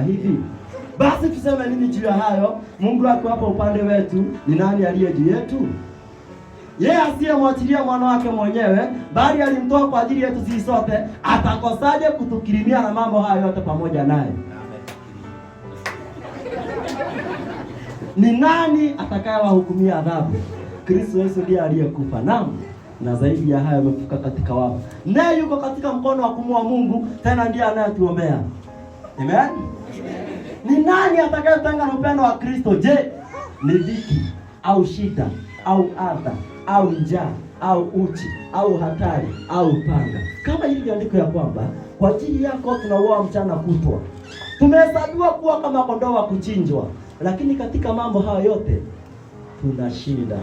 hivi. Basi tuseme nini juu ya hayo? Mungu ako hapa upande wetu, ni nani aliye juu yetu? Yeye asiyemwachilia mwana wake mwenyewe, bali alimtoa kwa ajili yetu sisi sote, atakosaje kutukirimia na mambo hayo yote pamoja naye? Ni nani atakayewahukumia adhabu? Kristo Yesu ndiye aliyekufa. Naam, na zaidi ya hayo amefufuka katika wafu. Naye yuko katika mkono wa kuume wa Mungu, tena ndiye anayetuombea. Amen. Ni nani atakayetenga na upendo wa Kristo? Je, ni dhiki au shida au adha au njaa au uchi au hatari au panga? Kama hivi andiko ya kwamba kwa ajili yako tunauawa mchana kutwa, tumehesabiwa kuwa kama kondoo wa kuchinjwa, lakini katika mambo hayo yote tunashinda.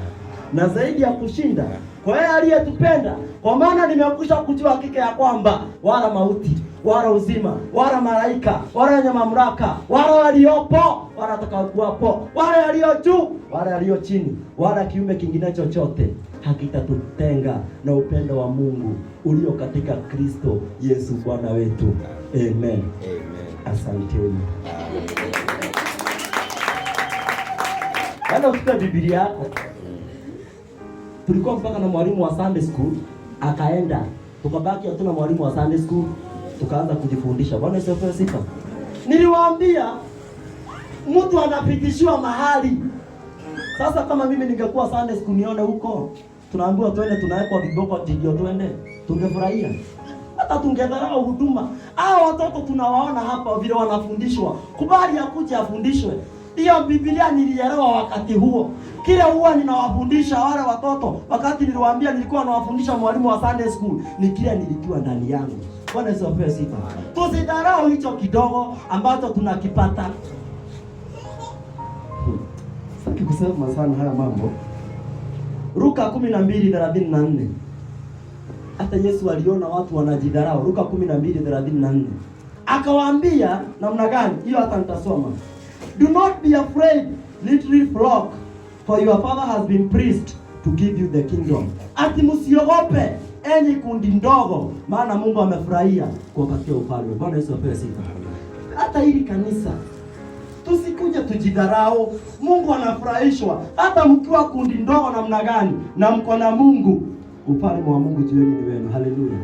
Na zaidi ya kushinda, kwa yeye aliyetupenda, kwa maana nimekwisha kujua hakika ya kwamba wala mauti wala uzima wala malaika wala wenye mamlaka wala waliopo wala watakaokuwapo wala walio juu wala walio chini wala kiumbe kingine chochote hakitatutenga na upendo wa Mungu ulio katika Kristo Yesu Bwana wetu. Amen. Amen. Asanteni. Kana ukita Biblia yako. Tulikuwa mpaka na mwalimu wa Sunday school akaenda, tukabaki hatuna mwalimu wa Sunday school, tukaanza kujifundisha. Bwana Yesu asifiwe sifa. Niliwaambia mtu anapitishiwa mahali. Sasa kama mimi ningekuwa Sunday school nione huko, tunaambiwa twende, tunawekwa viboko ndio twende, tungefurahia. Hata tungedharau huduma. Hao watoto tunawaona hapa vile wanafundishwa. Kubali akuje afundishwe. Hiyo Biblia nilielewa wakati huo. Kile huwa ninawafundisha wale watoto, wakati niliwaambia nilikuwa nawafundisha mwalimu wa Sunday school, ni kile nilijua ndani yangu. Bwana Yesu asifiwe sifa. Tusidharau hicho kidogo ambacho tunakipata. Sasa kusema sana haya mambo. Luka 12:34. Hata Yesu aliona watu wanajidharau. Luka 12:34. Akawaambia namna gani? Hiyo hata nitasoma. Do not be afraid, little flock, for your Father has been pleased to give you the kingdom. Ati msiogope enyi kundi ndogo, maana Mungu amefurahia kuwapatia ufalme. Bwana Yesu apewe sifa. Hata hili kanisa tusikuje tujidharau. Mungu anafurahishwa hata mkiwa kundi ndogo namna gani, na mko na Mungu, ufalme wa Mungu juu yenu ni wenu. Haleluya.